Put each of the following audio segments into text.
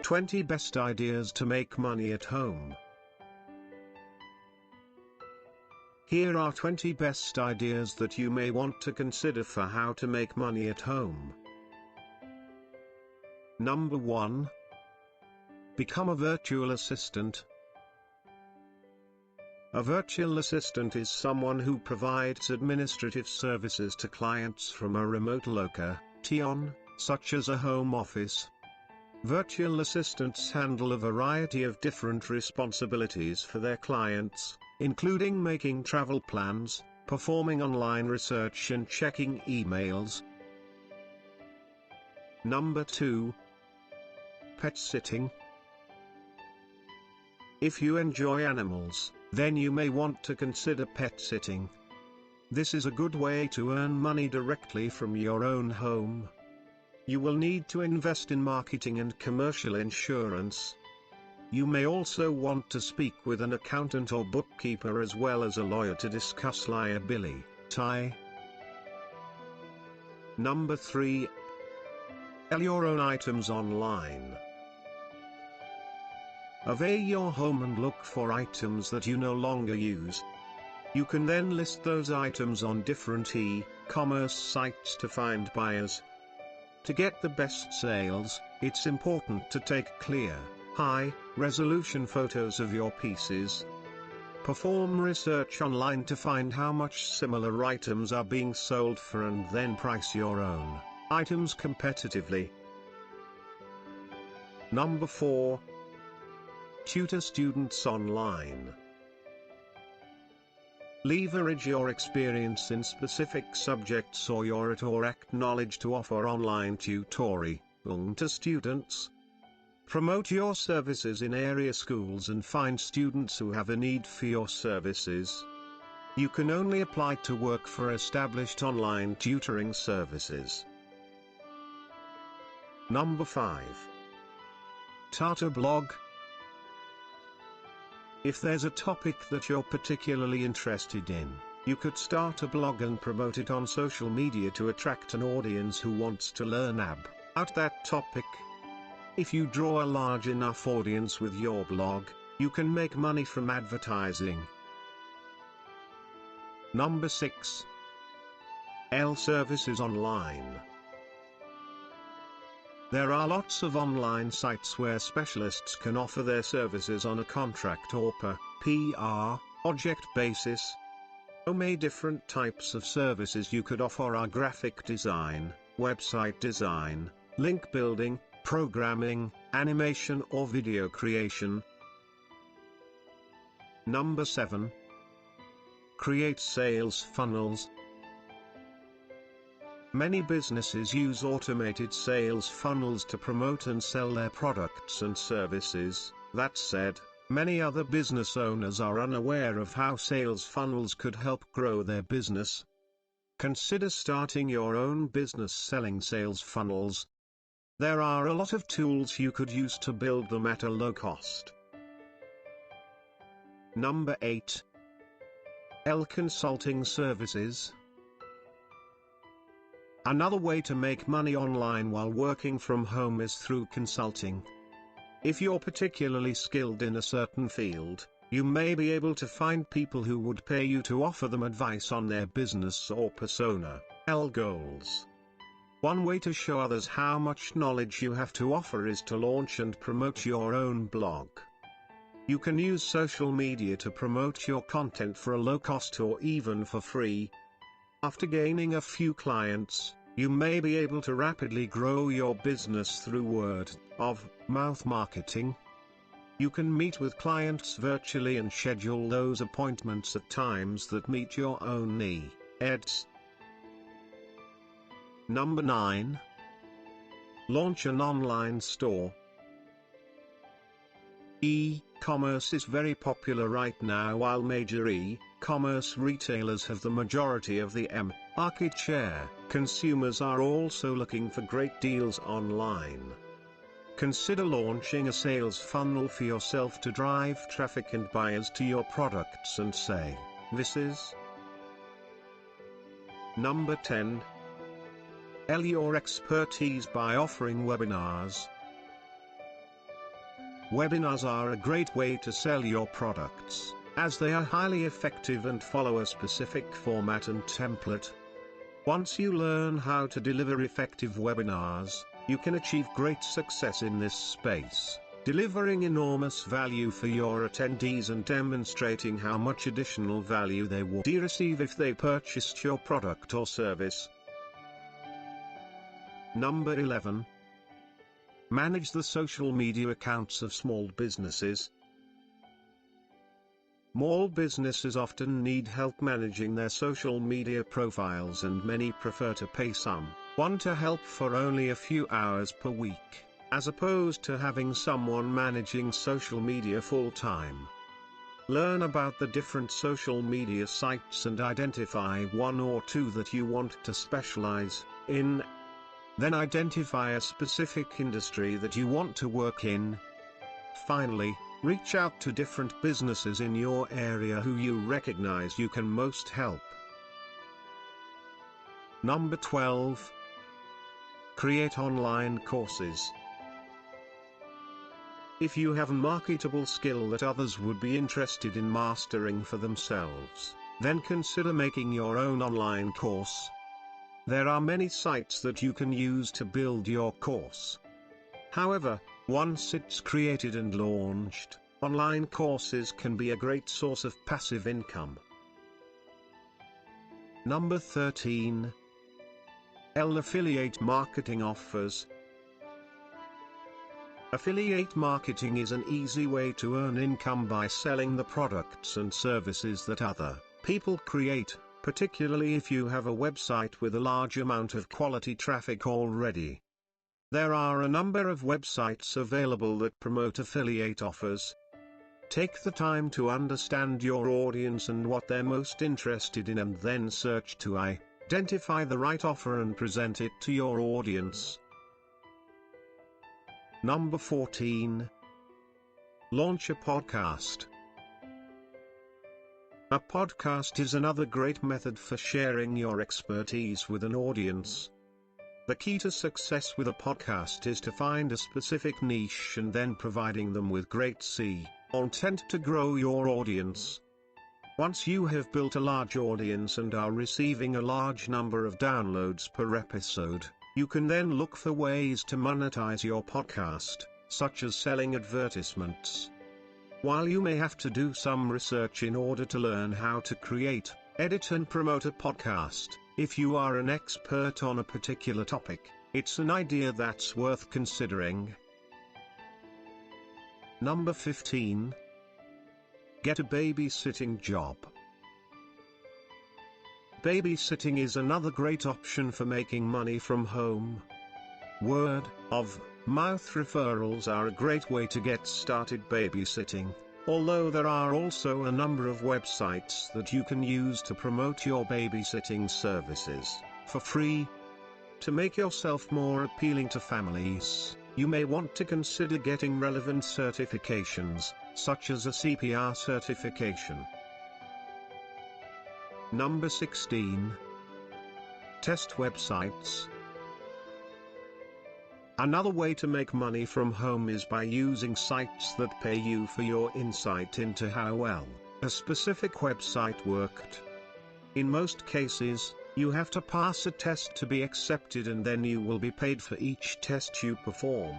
20 Best Ideas to Make Money at Home. Here are 20 best ideas that you may want to consider for how to make money at home. Number 1. Become a virtual assistant. A virtual assistant is someone who provides administrative services to clients from a remote location, such as a home office. Virtual assistants handle a variety of different responsibilities for their clients, including making travel plans, performing online research and checking emails. Number 2. Pet sitting. If you enjoy animals, then you may want to consider pet sitting. This is a good way to earn money directly from your own home. You will need to invest in marketing and commercial insurance. You may also want to speak with an accountant or bookkeeper as well as a lawyer to discuss liability. Number 3. Sell your own items online. Survey your home and look for items that you no longer use. You can then list those items on different e-commerce sites to find buyers. To get the best sales, it's important to take clear, high-resolution photos of your pieces. Perform research online to find how much similar items are being sold for and then price your own items competitively. Number 4. Tutor students online. Leverage your experience in specific subjects or your knowledge to offer online tutoring to students. Promote your services in area schools and find students who have a need for your services. You can only apply to work for established online tutoring services. Number 5. Start a blog. If there's a topic that you're particularly interested in, you could start a blog and promote it on social media to attract an audience who wants to learn about that topic. If you draw a large enough audience with your blog, you can make money from advertising. Number 6. Sell services online. There are lots of online sites where specialists can offer their services on a contract or per project basis. So many different types of services you could offer are graphic design, website design, link building, programming, animation or video creation. Number 7. Create sales funnels. Many businesses use automated sales funnels to promote and sell their products and services. That said, many other business owners are unaware of how sales funnels could help grow their business. Consider starting your own business selling sales funnels. There are a lot of tools you could use to build them at a low cost. Number 8. Sell consulting services. Another way to make money online while working from home is through consulting. If you're particularly skilled in a certain field, you may be able to find people who would pay you to offer them advice on their business or persona goals. One way to show others how much knowledge you have to offer is to launch and promote your own blog. You can use social media to promote your content for a low cost or even for free. After gaining a few clients, you may be able to rapidly grow your business through word-of-mouth marketing. You can meet with clients virtually and schedule those appointments at times that meet your own needs. Number 9. Launch an online store. E-commerce is very popular right now. While major e-commerce retailers have the majority of the market share, consumers are also looking for great deals online. Consider launching a sales funnel for yourself to drive traffic and buyers to your products and services. Number 10. Sell your expertise by offering webinars. Webinars are a great way to sell your products, as they are highly effective and follow a specific format and template. Once you learn how to deliver effective webinars, you can achieve great success in this space, delivering enormous value for your attendees and demonstrating how much additional value they would receive if they purchased your product or service. Number 11. Manage the social media accounts of small businesses. Small businesses often need help managing their social media profiles, and many prefer to pay someone to help for only a few hours per week, as opposed to having someone managing social media full-time. Learn about the different social media sites and identify one or two that you want to specialize in. Then identify a specific industry that you want to work in. Finally, reach out to different businesses in your area who you recognize you can most help. Number 12. Create online courses. If you have a marketable skill that others would be interested in mastering for themselves, then consider making your own online course. There are many sites that you can use to build your course. However, once it's created and launched, online courses can be a great source of passive income. Number 13. Affiliate marketing offers. Affiliate marketing is an easy way to earn income by selling the products and services that other people create, particularly if you have a website with a large amount of quality traffic already. There are a number of websites available that promote affiliate offers. Take the time to understand your audience and what they're most interested in, and then search to identify the right offer and present it to your audience. Number 14. Launch a podcast. A podcast is another great method for sharing your expertise with an audience. The key to success with a podcast is to find a specific niche and then providing them with great content to grow your audience. Once you have built a large audience and are receiving a large number of downloads per episode, you can then look for ways to monetize your podcast, such as selling advertisements. While you may have to do some research in order to learn how to create, edit and promote a podcast, if you are an expert on a particular topic, it's an idea that's worth considering. Number 15. Get a babysitting job. Babysitting is another great option for making money from home. Word of mouth referrals are a great way to get started babysitting, although there are also a number of websites that you can use to promote your babysitting services for free. To make yourself more appealing to families, you may want to consider getting relevant certifications, such as a CPR certification. Number 16. Test websites. Another way to make money from home is by using sites that pay you for your insight into how well a specific website worked. In most cases, you have to pass a test to be accepted, and then you will be paid for each test you perform.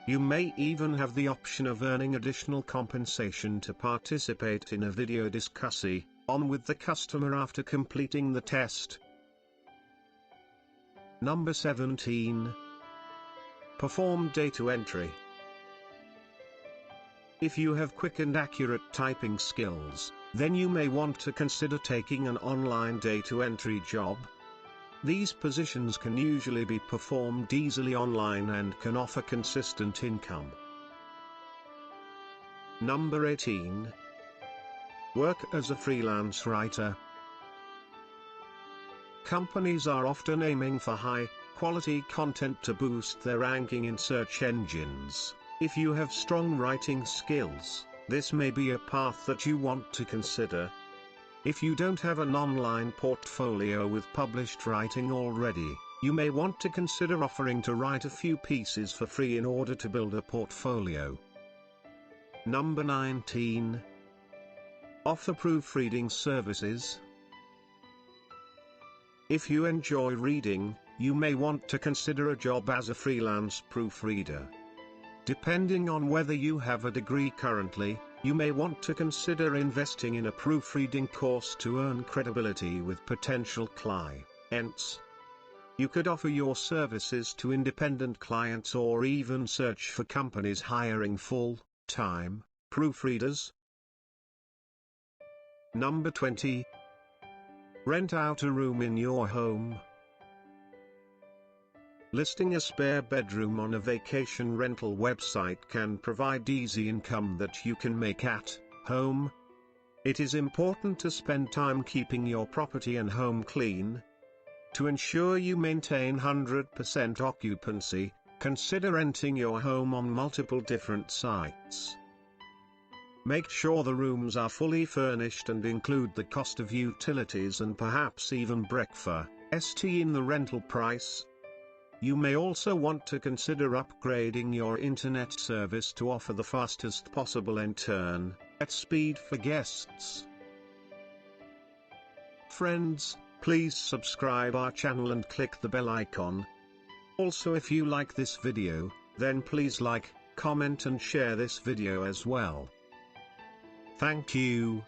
You may even have the option of earning additional compensation to participate in a video discussion with the customer after completing the test. Number 17. Perform data entry. If you have quick and accurate typing skills, then you may want to consider taking an online data entry job. These positions can usually be performed easily online and can offer consistent income. Number 18. Work as a freelance writer. Companies are often aiming for high-quality content to boost their ranking in search engines. If you have strong writing skills, this may be a path that you want to consider. If you don't have an online portfolio with published writing already, you may want to consider offering to write a few pieces for free in order to build a portfolio. Number 19. Offer proofreading services. If you enjoy reading, you may want to consider a job as a freelance proofreader. Depending on whether you have a degree currently, you may want to consider investing in a proofreading course to earn credibility with potential clients. You could offer your services to independent clients or even search for companies hiring full-time proofreaders. Number 20. Rent out a room in your home. Listing a spare bedroom on a vacation rental website can provide easy income that you can make at home. It is important to spend time keeping your property and home clean. To ensure you maintain 100% occupancy, consider renting your home on multiple different sites. Make sure the rooms are fully furnished and include the cost of utilities and perhaps even breakfast in the rental price. You may also want to consider upgrading your internet service to offer the fastest possible internet speed for guests. Friends, please subscribe our channel and click the bell icon. Also, if you like this video, then please like, comment and share this video as well. Thank you.